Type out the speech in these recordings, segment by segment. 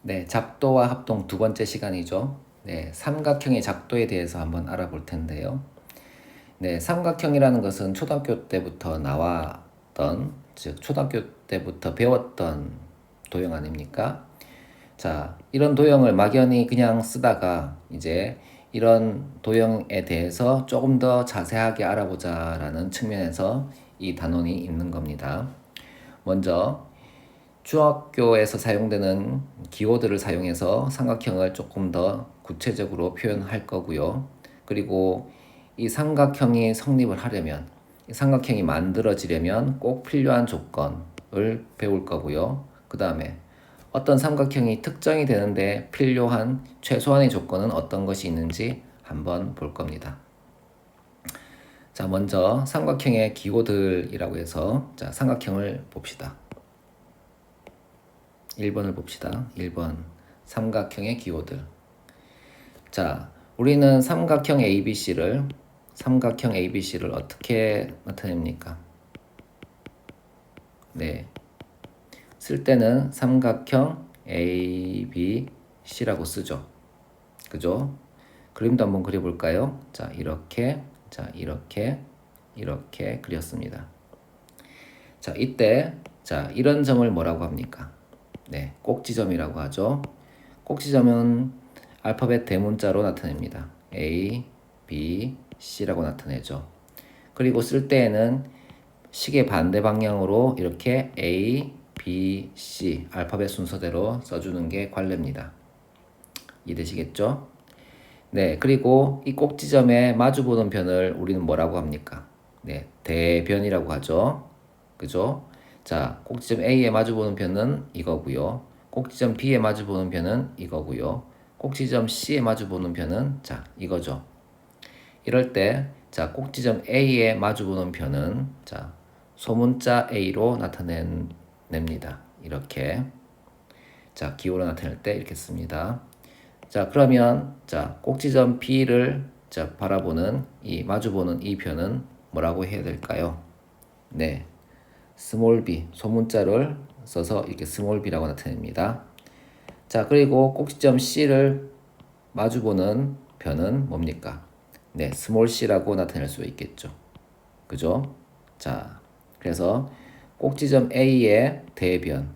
네, 작도와 합동 두 번째 시간이죠. 네, 삼각형의 작도에 대해서 한번 알아볼 텐데요. 네, 삼각형이라는 것은 초등학교 때부터 나왔던, 즉 초등학교 때부터 배웠던 도형 아닙니까? 자, 이런 도형을 막연히 그냥 쓰다가 이제 이런 도형에 대해서 조금 더 자세하게 알아보자라는 측면에서 이 단원이 있는 겁니다. 먼저 중학교에서 사용되는 기호들을 사용해서 삼각형을 조금 더 구체적으로 표현할 거고요. 그리고 이 삼각형이 성립을 하려면, 이 삼각형이 만들어지려면 꼭 필요한 조건을 배울 거고요. 그 다음에 어떤 삼각형이 특정이 되는데 필요한 최소한의 조건은 어떤 것이 있는지 한번 볼 겁니다. 자, 먼저 삼각형의 기호들이라고 해서 자, 삼각형을 봅시다. 1번을 봅시다. 1번 삼각형의 기호들. 자, 우리는 삼각형 ABC를 어떻게 나타냅니까? 네, 쓸 때는 삼각형 ABC라고 쓰죠. 그죠? 그림도 한번 그려볼까요? 자, 이렇게 그렸습니다. 자, 이때 자, 이런 점을 뭐라고 합니까? 네, 꼭지점이라고 하죠. 꼭지점은 알파벳 대문자로 나타냅니다. A, B, C라고 나타내죠. 그리고 쓸 때에는 시계 반대 방향으로 이렇게 A, B, C 알파벳 순서대로 써주는 게 관례입니다. 이해되시겠죠? 네, 그리고 이 꼭지점에 마주보는 변을 우리는 뭐라고 합니까? 네, 대변이라고 하죠. 그죠? 자, 꼭지점 A에 마주보는 변은 이거고요. 꼭지점 B에 마주보는 변은 이거고요. 꼭지점 C에 마주보는 변은 자, 이거죠. 이럴 때, 자, 꼭지점 A에 마주보는 변은 자, 소문자 A로 나타냅니다. 이렇게. 자, 기호로 나타낼 때 이렇게 씁니다. 자, 그러면 자, 꼭지점 B를 자, 바라보는 이 마주보는 이 변은 뭐라고 해야 될까요? 네. 스몰 b 소문자를 써서 이렇게 스몰 b라고 나타냅니다. 자, 그리고 꼭지점 C를 마주보는 변은 뭡니까? 네, 스몰 c라고 나타낼 수 있겠죠. 그죠? 자, 그래서 꼭지점 A의 대변은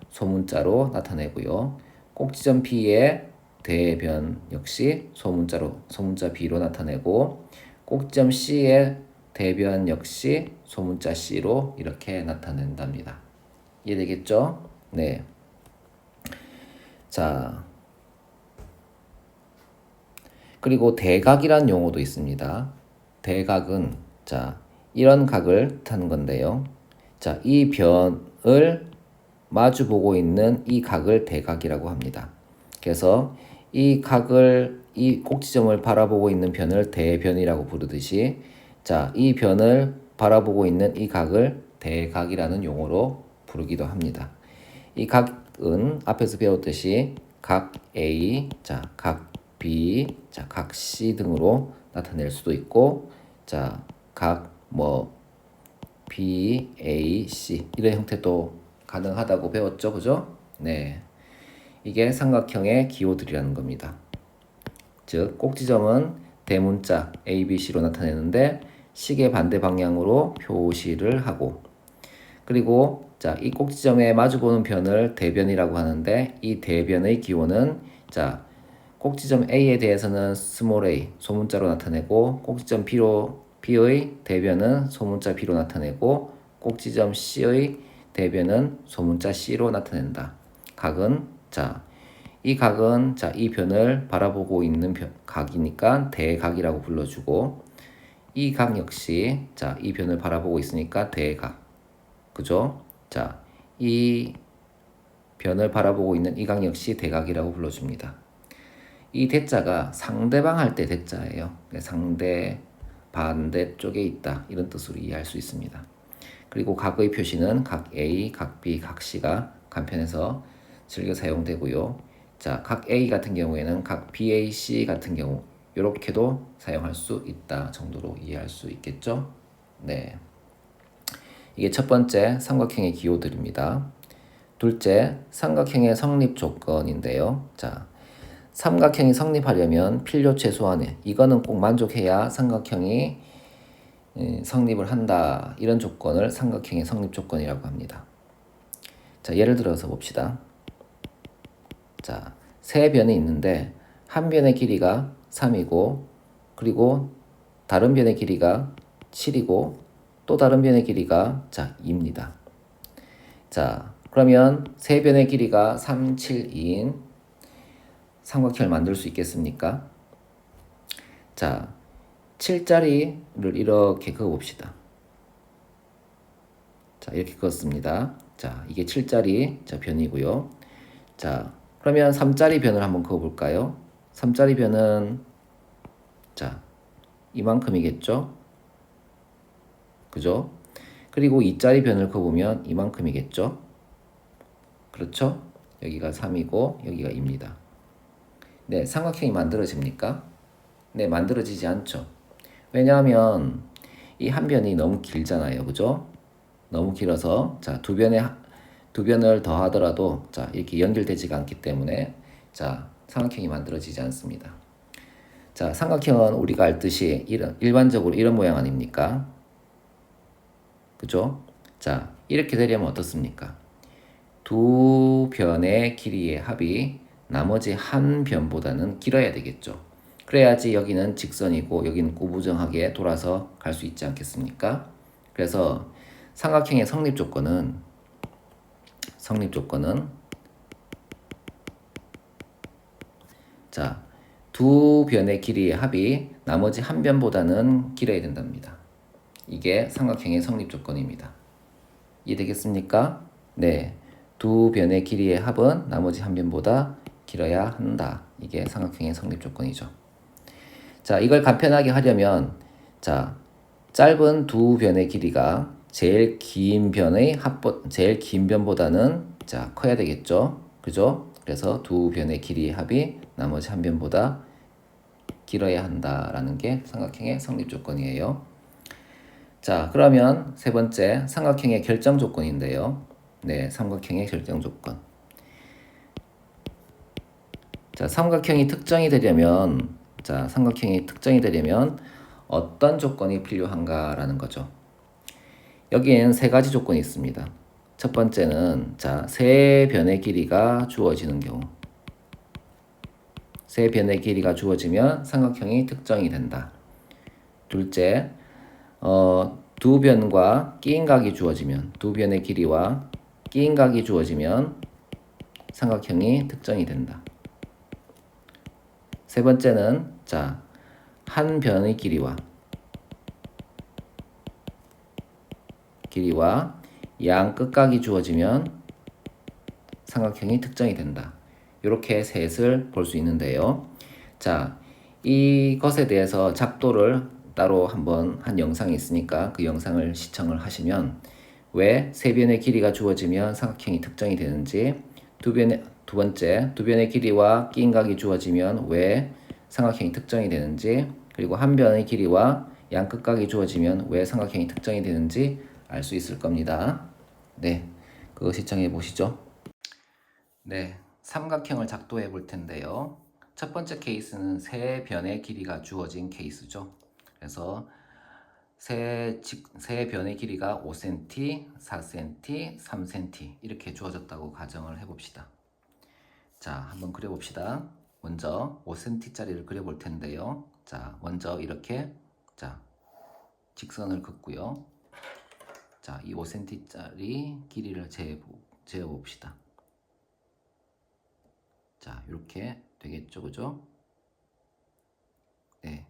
소문자로 나타내고요. 꼭지점 B의 대변 역시 소문자 B로 나타내고 꼭지점 C의 대변 역시 소문자 C로 이렇게 나타낸답니다. 이해되겠죠? 네. 자, 그리고 대각이란 용어도 있습니다. 대각은 자, 이런 각을 뜻하는 건데요. 자, 이 변을 마주보고 있는 이 각을 대각이라고 합니다. 그래서 이 꼭지점을 바라보고 있는 변을 대변이라고 부르듯이 자, 이 변을 바라보고 있는 이 각을 대각이라는 용어로 부르기도 합니다. 이 각은 앞에서 배웠듯이 각 A, 자, 각 B, 자, 각 C 등으로 나타낼 수도 있고 자, 각 B, A, C 이런 형태도 가능하다고 배웠죠. 그죠? 네. 이게 삼각형의 기호들이라는 겁니다. 즉, 꼭지점은 대문자 A, B, C로 나타내는데 시계 반대 방향으로 표시를 하고 그리고 자, 이 꼭지점에 마주보는 변을 대변이라고 하는데 이 대변의 기호는 자, 꼭지점 A에 대해서는 스몰 a 소문자로 나타내고 꼭지점 B의 대변은 소문자 B로 나타내고 꼭지점 C의 대변은 소문자 C로 나타낸다. 각은 자, 이 각은 자, 이 변을 바라보고 있는 각이니까 대각이라고 불러주고 이 각 역시 자, 이 변을 바라보고 있으니까 대각. 그죠? 자, 이 변을 바라보고 있는 이 각 역시 대각이라고 불러줍니다. 이 대자가 상대방 할 때 대자예요. 상대 반대쪽에 있다 이런 뜻으로 이해할 수 있습니다. 그리고 각의 표시는 각 A, 각 B, 각 C가 간편해서 즐겨 사용되고요. 자, 각 A 같은 경우에는 각 BAC 같은 경우 이렇게도 사용할 수 있다 정도로 이해할 수 있겠죠? 네. 이게 첫 번째 삼각형의 기호들입니다. 둘째, 삼각형의 성립 조건인데요. 자, 삼각형이 성립하려면 필요 최소한의 이거는 꼭 만족해야 삼각형이 성립을 한다. 이런 조건을 삼각형의 성립 조건이라고 합니다. 자, 예를 들어서 봅시다. 자, 세 변이 있는데 한 변의 길이가 3이고 그리고 다른 변의 길이가 7이고 또 다른 변의 길이가 2입니다. 자, 그러면 세 변의 길이가 3, 7, 2인 삼각형을 만들 수 있겠습니까? 자, 7자리를 이렇게 그어봅시다. 자, 이렇게 그었습니다. 자, 이게 7자리 변이고요. 자, 그러면 3자리 변을 한번 그어볼까요? 3자리 변은 자, 이만큼이겠죠? 그죠? 그리고 2자리 변을 그어보면 이만큼이겠죠? 그렇죠? 여기가 3이고 여기가 2입니다. 네, 삼각형이 만들어집니까? 네, 만들어지지 않죠. 왜냐하면 이 한 변이 너무 길잖아요. 그죠? 너무 길어서 자, 두 변을 더 하더라도 자, 이렇게 연결되지가 않기 때문에 자, 삼각형이 만들어지지 않습니다. 자, 삼각형은 우리가 알듯이 일반적으로 이런 모양 아닙니까? 그죠? 자, 이렇게 되려면 어떻습니까? 두 변의 길이의 합이 나머지 한 변보다는 길어야 되겠죠. 그래야지 여기는 직선이고 여기는 구부정하게 돌아서 갈 수 있지 않겠습니까? 그래서 삼각형의 성립 조건은 자, 두 변의 길이의 합이 나머지 한 변보다는 길어야 된답니다. 이게 삼각형의 성립 조건입니다. 이해되겠습니까? 네. 두 변의 길이의 합은 나머지 한 변보다 길어야 한다. 이게 삼각형의 성립 조건이죠. 자, 이걸 간편하게 하려면 자, 짧은 두 변의 길이가 제일 긴 변보다는 자, 커야 되겠죠. 그죠? 그래서 두 변의 길이의 합이 나머지 한 변보다 길어야 한다라는 게 삼각형의 성립 조건이에요. 자, 그러면 세 번째 삼각형의 결정 조건인데요. 네, 삼각형의 결정 조건. 자, 삼각형이 특정이 되려면 어떤 조건이 필요한가라는 거죠. 여기엔 세 가지 조건이 있습니다. 첫 번째는 자, 세 변의 길이가 주어지는 경우. 세 변의 길이가 주어지면 삼각형이 특정이 된다. 둘째, 두 변과 끼인 각이 주어지면 두 변의 길이와 끼인 각이 주어지면 삼각형이 특정이 된다. 세 번째는 자, 한 변의 길이와 양 끝각이 주어지면 삼각형이 특정이 된다. 이렇게 셋을 볼 수 있는데요. 자, 이것에 대해서 작도를 따로 한번 한 영상이 있으니까 그 영상을 시청을 하시면 왜 세 변의 길이가 주어지면 삼각형이 특정이 되는지, 두 번째, 두 변의 길이와 끼인 각이 주어지면 왜 삼각형이 특정이 되는지, 그리고 한 변의 길이와 양 끝각이 주어지면 왜 삼각형이 특정이 되는지 알 수 있을 겁니다. 네, 그거 시청해 보시죠. 네, 삼각형을 작도해 볼 텐데요. 첫 번째 케이스는 세 변의 길이가 주어진 케이스죠. 그래서 세 변의 길이가 5cm, 4cm, 3cm 이렇게 주어졌다고 가정을 해봅시다. 자, 한번 그려봅시다. 먼저 5cm짜리를 그려볼 텐데요. 자, 먼저 이렇게 자, 직선을 긋고요. 자, 이 5cm짜리 길이를 재어봅시다. 자, 이렇게 되겠죠, 그죠? 네.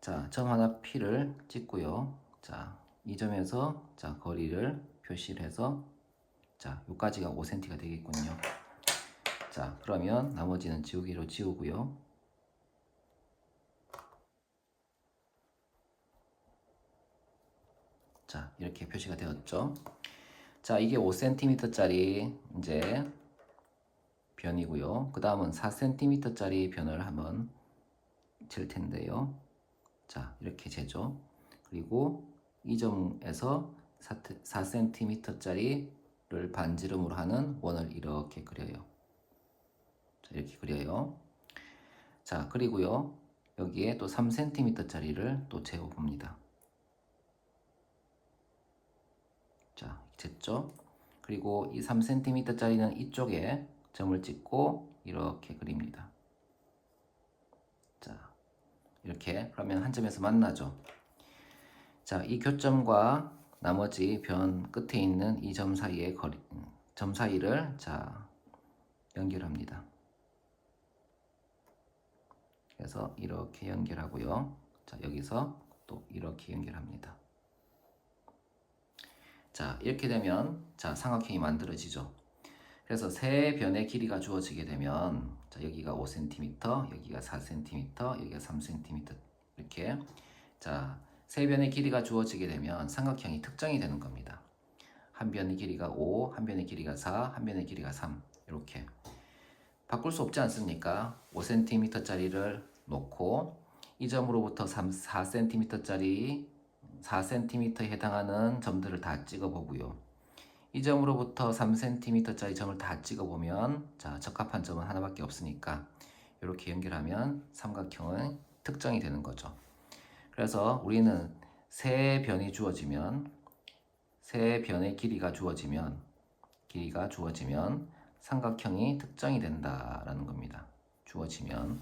자, 점 하나 P를 찍고요. 자, 이 점에서 자, 거리를 표시를 해서 자, 여기까지가 5cm가 되겠군요. 자, 그러면 나머지는 지우개로 지우고요. 자, 이렇게 표시가 되었죠. 자, 이게 5cm짜리 이제 변이고요. 그 다음은 4cm짜리 변을 한번 칠 텐데요. 자, 이렇게 재죠. 그리고 이 점에서 4cm짜리 를 반지름으로 하는 원을 이렇게 그려요. 자, 이렇게 그려요. 자, 그리고요. 여기에 또 3cm 짜리를 또 재어 봅니다. 자, 됐죠? 그리고 이 3cm 짜리는 이쪽에 점을 찍고 이렇게 그립니다. 자, 이렇게 그러면 한 점에서 만나죠. 자, 이 교점과 나머지 변 끝에 있는 이 점 사이의 점 사이를 자, 연결합니다. 그래서 이렇게 연결하고요. 자, 여기서 또 이렇게 연결합니다. 자, 이렇게 되면 자, 삼각형이 만들어지죠. 그래서 세 변의 길이가 주어지게 되면 자, 여기가 5cm, 여기가 4cm, 여기가 3cm 이렇게 자, 세 변의 길이가 주어지게 되면 삼각형이 특정이 되는 겁니다. 한 변의 길이가 5, 한 변의 길이가 4, 한 변의 길이가 3 이렇게 바꿀 수 없지 않습니까? 5cm 짜리를 놓고 이 점으로부터 4cm 짜리 4cm에 해당하는 점들을 다 찍어 보고요. 이 점으로부터 3cm 짜리 점을 다 찍어 보면 자, 적합한 점은 하나밖에 없으니까 이렇게 연결하면 삼각형은 특정이 되는 거죠. 그래서 우리는 세 변이 주어지면 세 변의 길이가 주어지면 삼각형이 특정이 된다라는 겁니다. 주어지면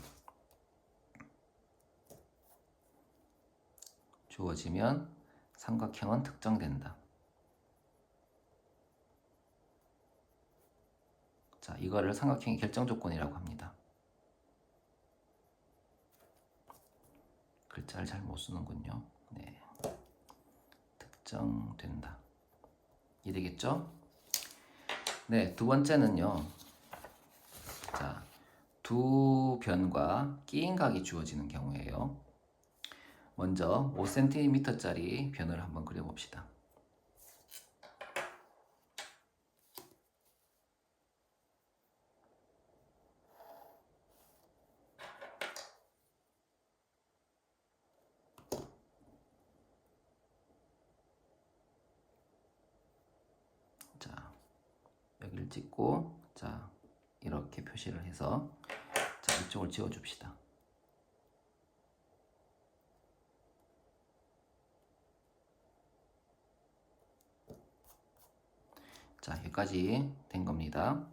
삼각형은 특정된다. 자, 이거를 삼각형의 결정 조건이라고 합니다. 글자를 잘 못 쓰는군요. 네. 특정된다. 이해되겠죠? 네, 두 번째는요. 자, 두 변과 끼인 각이 주어지는 경우에요. 먼저 5cm 짜리 변을 한번 그려봅시다. 자, 여기를 찍고 자, 이렇게 표시를 해서 자, 이쪽을 지워 줍시다. 자, 여기까지 된 겁니다.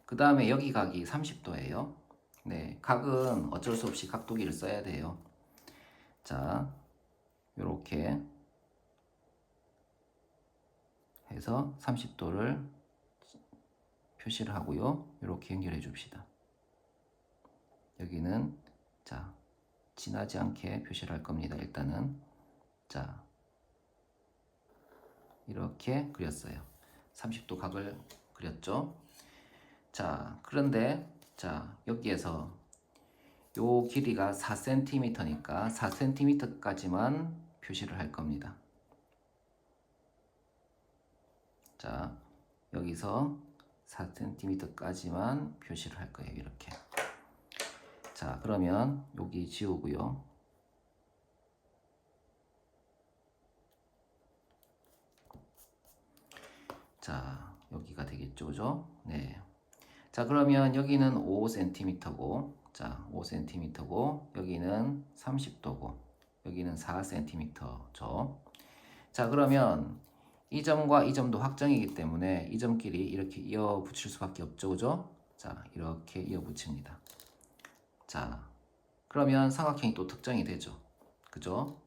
그 다음에 여기 각이 30도예요. 네, 각은 어쩔 수 없이 각도기를 써야 돼요. 자, 요렇게 해서 30도를 표시를 하고요. 이렇게 연결해 줍시다. 여기는 자, 진하지 않게 표시를 할 겁니다. 일단은 자, 이렇게 그렸어요. 30도 각을 그렸죠. 자, 그런데 자, 여기에서 요 길이가 4cm니까 4cm까지만 표시를 할 겁니다. 자, 여기서 4cm까지만 표시를 할 거예요. 이렇게. 자, 그러면 여기 지우고요. 자, 여기가 되겠죠, 그죠? 네. 자, 그러면 여기는 5cm고, 자, 5cm고, 여기는 30도고, 여기는 4cm죠. 자, 그러면 이 점과 이 점도 확정이기 때문에 이 점끼리 이렇게 이어 붙일 수밖에 없죠, 그죠? 자, 이렇게 이어 붙입니다. 자, 그러면 삼각형이 또 특정이 되죠, 그죠?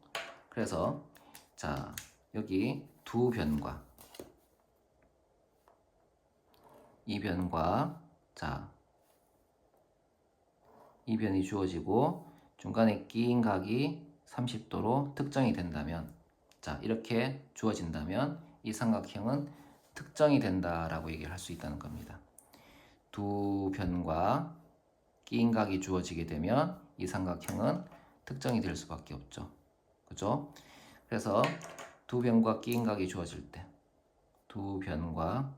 그래서 자, 여기 두 변과 이 변과 자, 이 변이 주어지고 중간에 끼인 각이 30도로 특정이 된다면 자, 이렇게 주어진다면 이 삼각형은 특정이 된다라고 얘기를 할 수 있다는 겁니다. 두 변과 끼인 각이 주어지게 되면 이 삼각형은 특정이 될 수밖에 없죠. 그죠? 그래서 두 변과 끼인 각이 주어질 때 두 변과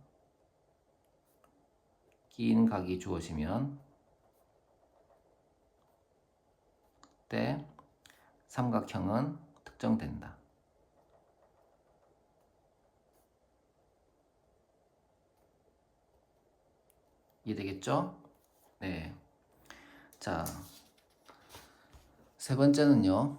끼인 각이 주어지면 그때 삼각형은 특정된다. 이해되겠죠? 네. 자, 세 번째는요.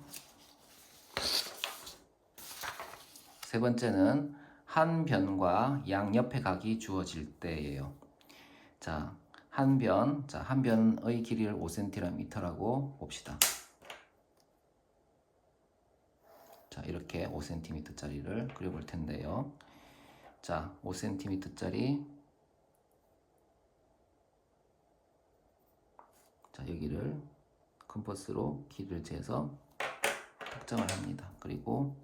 세 번째는 한 변과 양옆의 각이 주어질 때예요. 자, 한 변의 길이를 5cm라고 봅시다. 자, 이렇게 5cm짜리를 그려볼 텐데요. 자, 5cm짜리. 자, 여기를 컴퍼스로 길이를 재서 특정을 합니다. 그리고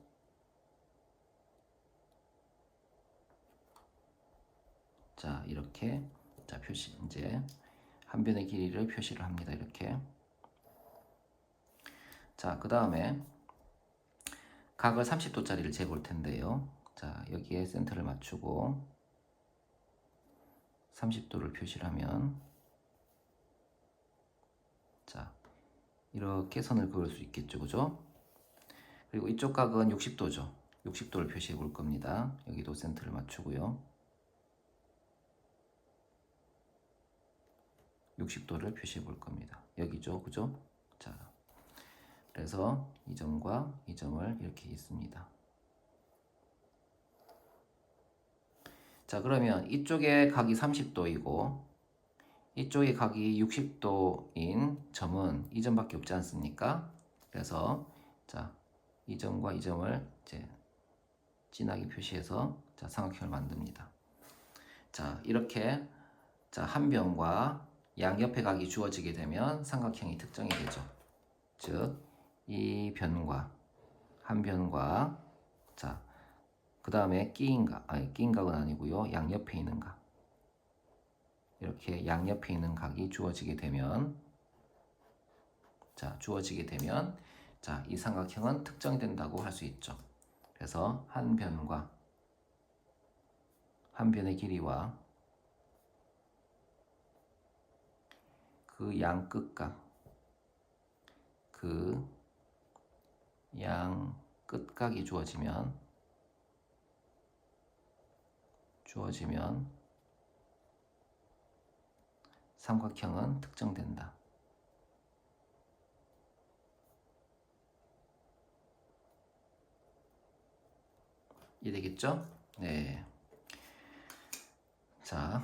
자, 이렇게 자, 이제 한 변의 길이를 표시를 합니다. 이렇게. 자, 그 다음에 각을 30도짜리를 재볼 텐데요. 자, 여기에 센터를 맞추고 30도를 표시를 하면 자, 이렇게 선을 그을 수 있겠죠. 그죠? 그리고 이쪽 각은 60도죠. 60도를 표시해 볼 겁니다. 여기도 센터를 맞추고요. 60도를 표시해 볼 겁니다. 여기죠. 그죠? 자, 그래서 이 점과 이 점을 이렇게 있습니다. 자, 그러면 이쪽에 각이 30도이고 이쪽에 각이 60도인 점은 이 점밖에 없지 않습니까? 그래서 자, 이 점과 이 점을 이제 진하게 표시해서 자, 삼각형을 만듭니다. 자, 이렇게 자, 한 변과 양옆의 각이 주어지게 되면 삼각형이 특정이 되죠. 즉, 이 변과 한 변과 자, 그 다음에 끼인 각은 아니고요. 양옆에 있는 각. 이렇게 양옆에 있는 각이 주어지게 되면 자, 이 삼각형은 특정이 된다고 할 수 있죠. 그래서 한 변과 한 변의 길이와 그 양 끝각 그 양 끝각이 주어지면 삼각형은 특정된다. 이해되겠죠? 네. 자,